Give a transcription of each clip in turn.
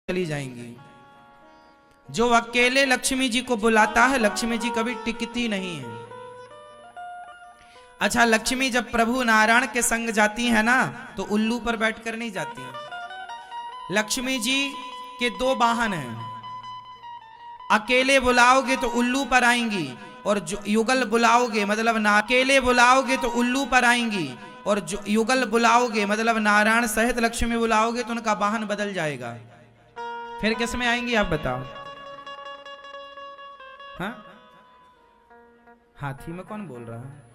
चली जाएंगी। जो अकेले लक्ष्मी जी को बुलाता है, लक्ष्मी जी कभी टिकती नहीं है। अच्छा, लक्ष्मी जब प्रभु नारायण के संग जाती है ना, तो उल्लू पर बैठकर नहीं जाती है। लक्ष्मी जी के दो वाहन हैं। अकेले बुलाओगे तो उल्लू पर आएंगी, और युगल बुलाओगे मतलब ना अकेले बुलाओगे तो उल्लू पर आएंगी, और युगल बुलाओगे मतलब नारायण सहित लक्ष्मी बुलाओगे तो उनका वाहन बदल जाएगा। फिर किस में आएंगी आप बताओ? हाँ, हाथी में कौन बोल रहा है?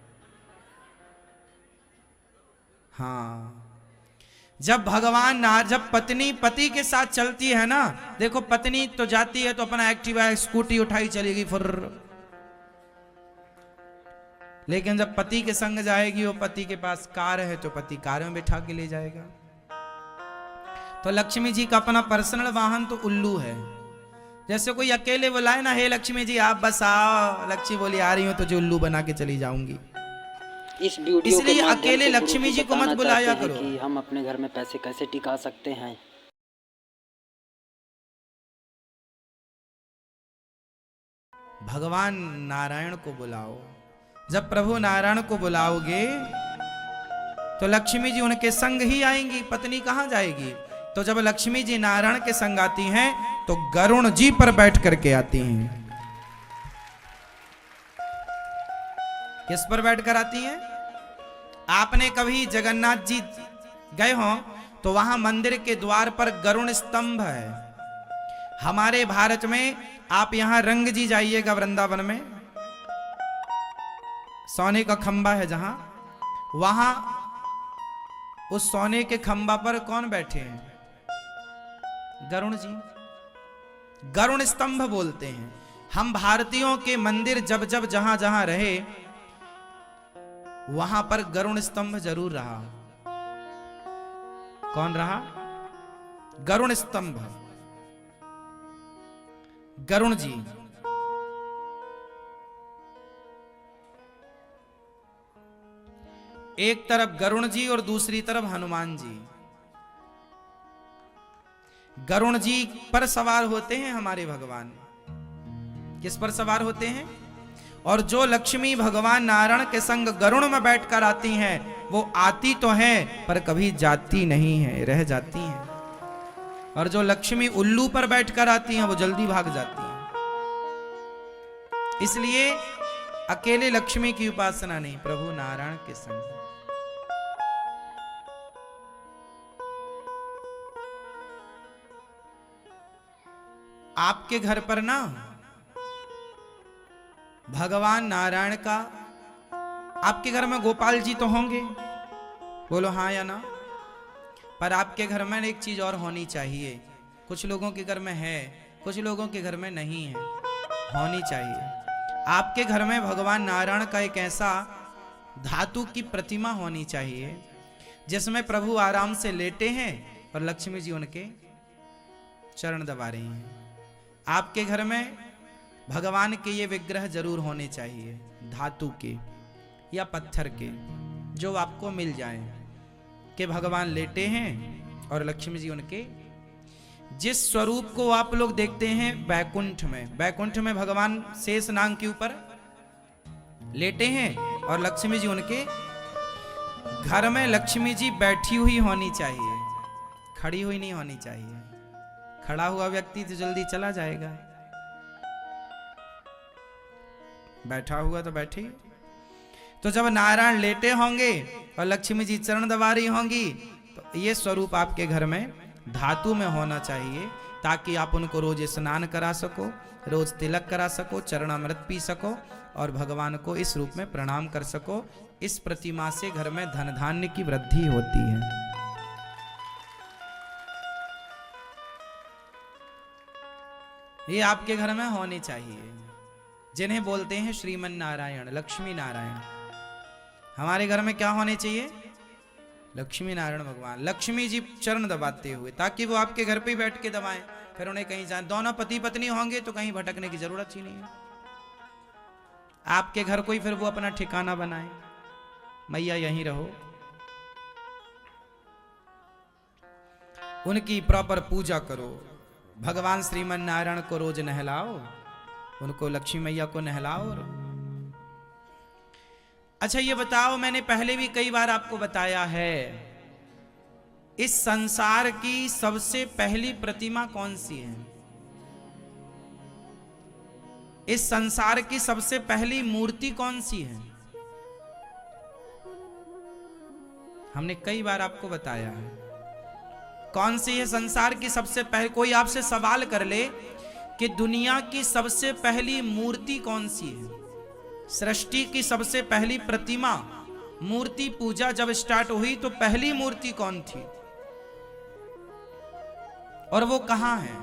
हाँ, जब जब पत्नी पति के साथ चलती है ना, देखो पत्नी तो जाती है तो अपना एक्टिवा स्कूटी उठाई चलेगी फिर, लेकिन जब पति के संग जाएगी, वो पति के पास कार है तो पति कार में बिठा के ले जाएगा। तो लक्ष्मी जी का अपना पर्सनल वाहन तो उल्लू है। जैसे कोई अकेले बुलाए ना, हे लक्ष्मी जी आप बस आओ, लक्ष्मी बोली आ रही हूं, तो जो उल्लू बना के चली जाऊंगी। इस वीडियो इसलिए अकेले लक्ष्मी जी को मत बुलाया करो। कि हम अपने घर में पैसे कैसे टिका सकते हैं। भगवान नारायण को बुलाओ। जब प्रभु नारायण को बुलाओगे तो लक्ष्मी जी उनके संग ही आएंगी, पत्नी कहां जाएगी? तो जब लक्ष्मी जी नारायण के संग आती हैं तो गरुण जी पर बैठ करके आती हैं। किस पर बैठकर आती हैं? आपने कभी जगन्नाथ जी गए हो तो वहां मंदिर के द्वार पर गरुण स्तंभ है। हमारे भारत में आप यहां रंग जी जाइएगा, वृंदावन में सोने का खंबा है, जहां वहां उस सोने के खंबा पर कौन बैठे हैं? गरुण जी। गरुण स्तंभ बोलते हैं। हम भारतीयों के मंदिर जब जब जहां जहां रहे, वहां पर गरुण स्तंभ जरूर रहा। कौन रहा? गरुण स्तंभ, गरुण जी। एक तरफ गरुण जी और दूसरी तरफ हनुमान जी। गरुण जी पर सवार होते हैं हमारे भगवान। किस पर सवार होते हैं? और जो लक्ष्मी भगवान नारायण के संग गरुण में बैठकर आती हैं, वो आती तो हैं पर कभी जाती नहीं है, रह जाती हैं। और जो लक्ष्मी उल्लू पर बैठकर आती हैं, वो जल्दी भाग जाती हैं। इसलिए अकेले लक्ष्मी की उपासना नहीं, प्रभु नारायण के संग। आपके घर पर ना भगवान नारायण का, आपके घर में गोपाल जी तो होंगे, बोलो हाँ या ना? पर आपके घर में एक चीज और होनी चाहिए। कुछ लोगों के घर में है, कुछ लोगों के घर में नहीं है, होनी चाहिए। आपके घर में भगवान नारायण का एक ऐसा धातु की प्रतिमा होनी चाहिए जिसमें प्रभु आराम से लेटे हैं और लक्ष्मी जी उनके चरण दबा रही हैं। आपके घर में भगवान के ये विग्रह जरूर होने चाहिए, धातु के या पत्थर के, जो आपको मिल जाए कि भगवान लेटे हैं और लक्ष्मी जी उनके, जिस स्वरूप को आप लोग देखते हैं बैकुंठ में, बैकुंठ में भगवान शेष नाग के ऊपर लेटे हैं और लक्ष्मी जी उनके, घर में लक्ष्मी जी बैठी हुई होनी चाहिए, खड़ी हुई नहीं होनी चाहिए। खड़ा हुआ व्यक्ति तो जल्दी चला जाएगा, बैठा हुआ तो बैठे। तो जब नारायण लेटे होंगे और लक्ष्मी जी चरण दबा रही होंगी, तो ये स्वरूप आपके घर में धातु में होना चाहिए, ताकि आप उनको रोज स्नान करा सको, रोज तिलक करा सको, चरण अमृत पी सको और भगवान को इस रूप में प्रणाम कर सको। इस प्रतिमा से घर में धन धान्य की वृद्धि होती है। ये आपके घर में होने चाहिए, जिन्हें बोलते हैं श्रीमन नारायण, लक्ष्मी नारायण। हमारे घर में क्या होने चाहिए? लक्ष्मी नारायण भगवान, लक्ष्मी जी चरण दबाते हुए, ताकि वो आपके घर पे ही बैठ के दबाएं, फिर उन्हें कहीं जाए। दोनों पति पत्नी होंगे तो कहीं भटकने की जरूरत ही नहीं है। आपके घर कोई फिर वो अपना ठिकाना बनाए, मैया यहीं रहो, उनकी प्रॉपर पूजा करो, भगवान श्रीमन नारायण को रोज नहलाओ, उनको लक्ष्मी मैया को नहलाओ। अच्छा ये बताओ, मैंने पहले भी कई बार आपको बताया है, इस संसार की सबसे पहली प्रतिमा कौन सी है? इस संसार की सबसे पहली मूर्ति कौन सी है? हमने कई बार आपको बताया है कौन सी है संसार की सबसे पहले। कोई आपसे सवाल कर ले कि दुनिया की सबसे पहली मूर्ति कौन सी है, सृष्टि की सबसे पहली प्रतिमा, मूर्ति पूजा जब स्टार्ट हुई तो पहली मूर्ति कौन थी और वो कहां है?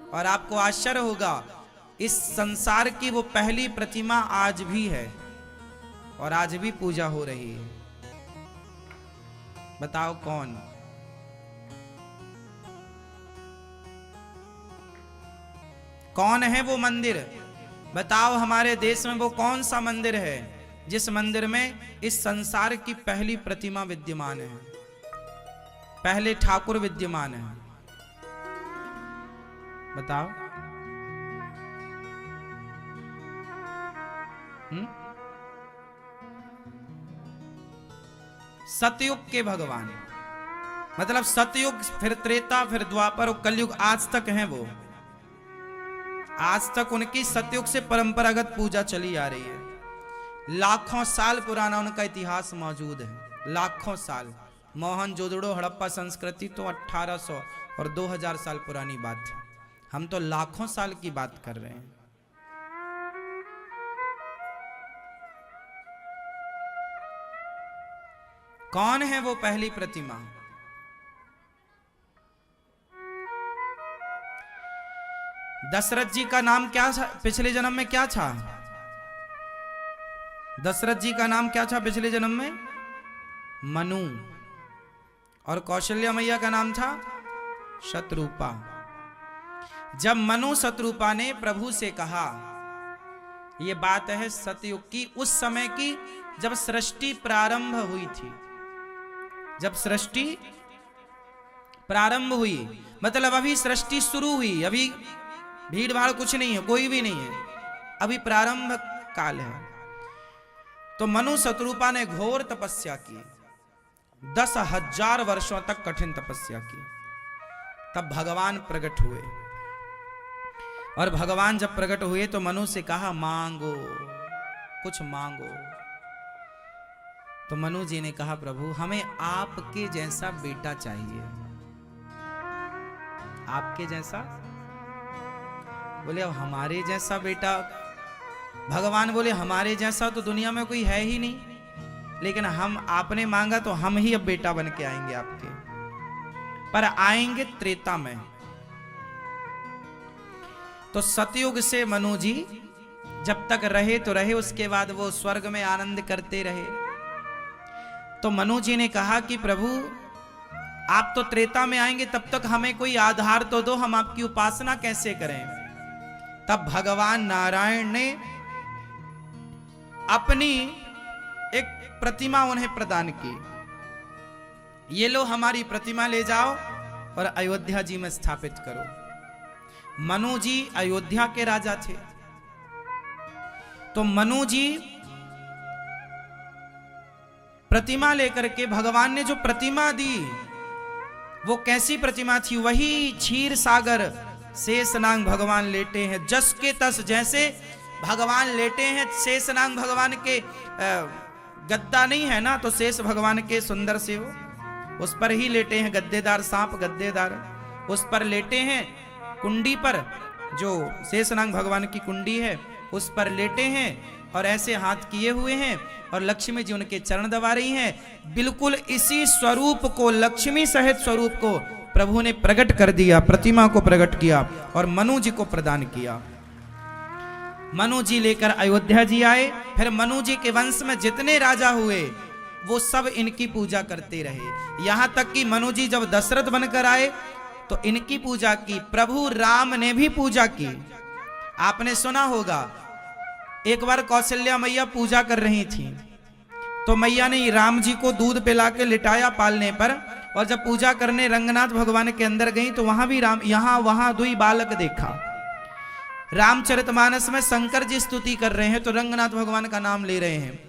और आपको आश्चर्य होगा, इस संसार की वो पहली प्रतिमा आज भी है और आज भी पूजा हो रही है। बताओ कौन? कौन है वो मंदिर? बताओ हमारे देश में वो कौन सा मंदिर है जिस मंदिर में इस संसार की पहली प्रतिमा विद्यमान है, पहले ठाकुर विद्यमान है? बताओ। सतयुग के भगवान, मतलब सतयुग, फिर त्रेता, फिर द्वापर और कलयुग, आज तक हैं वो। आज तक उनकी सतयुग से परंपरागत पूजा चली आ रही है। लाखों साल पुराना उनका इतिहास मौजूद है, लाखों साल। मोहनजोदड़ो हड़प्पा संस्कृति तो 1800 और 2000 साल पुरानी बात है, हम तो लाखों साल की बात कर रहे हैं। कौन है वो पहली प्रतिमा? दशरथ जी का नाम क्या था पिछले जन्म में? क्या था दशरथ जी का नाम? क्या था पिछले जन्म में? मनु। और कौशल्या मैया का नाम था शतरूपा। जब मनु शतरूपा ने प्रभु से कहा, यह बात है सतयुग की, उस समय की जब सृष्टि प्रारंभ हुई थी। जब सृष्टि प्रारंभ हुई मतलब अभी सृष्टि शुरू हुई, अभी भीड़ भाड़ कुछ नहीं है, कोई भी नहीं है, अभी प्रारंभ काल है। तो मनु शतरूपा ने घोर तपस्या की, 10,000 वर्षों तक कठिन तपस्या की। तब भगवान प्रकट हुए, और भगवान जब प्रकट हुए तो मनु से कहा, मांगो, कुछ मांगो। तो मनु जी ने कहा, प्रभु हमें आपके जैसा बेटा चाहिए। आपके जैसा? बोले अब हमारे जैसा बेटा? भगवान बोले हमारे जैसा तो दुनिया में कोई है ही नहीं, लेकिन हम, आपने मांगा तो हम ही अब बेटा बन के आएंगे आपके, पर आएंगे त्रेता में। तो सतयुग से मनु जी जब तक रहे तो रहे, उसके बाद वो स्वर्ग में आनंद करते रहे। तो मनु जी ने कहा कि प्रभु आप तो त्रेता में आएंगे, तब तक हमें कोई आधार तो दो, हम आपकी उपासना कैसे करें? तब भगवान नारायण ने अपनी एक प्रतिमा उन्हें प्रदान की। ये लो हमारी प्रतिमा ले जाओ और अयोध्या जी में स्थापित करो। मनु जी अयोध्या के राजा थे, तो मनु जी प्रतिमा लेकर के, भगवान ने जो प्रतिमा दी वो कैसी प्रतिमा थी? वही क्षीर सागर शेषनाग भगवान लेटे हैं, जस के तस, जैसे भगवान लेटे हैं शेषनाग भगवान के गद्दा नहीं है ना, तो शेष भगवान के सुंदर से हो उस पर ही लेटे हैं, गद्देदार सांप गद्देदार उस पर लेटे हैं, कुंडी पर जो शेषनाग भगवान की कुंडी है उस पर लेटे हैं, और ऐसे हाथ किए हुए हैं, और लक्ष्मी जी उनके चरण दबा रही हैं। बिल्कुल इसी स्वरूप को, लक्ष्मी सहित स्वरूप को प्रभु ने प्रकट कर दिया, प्रतिमा को प्रकट किया और मनु जी को प्रदान किया। मनु जी लेकर अयोध्या जी आए। फिर मनु जी के वंश में जितने राजा हुए वो सब इनकी पूजा करते रहे, यहां तक कि मनु जी जब दशरथ बनकर आए तो इनकी पूजा की। प्रभु राम ने भी पूजा की। आपने सुना होगा, एक बार कौशल्या मैया पूजा कर रही थी, तो मैया ने राम जी को दूध पिला के लिटाया पालने पर, और जब पूजा करने रंगनाथ भगवान के अंदर गई तो वहां भी राम यहां वहां दुई बालक देखा। रामचरितमानस में शंकर जी स्तुति कर रहे हैं तो रंगनाथ भगवान का नाम ले रहे हैं।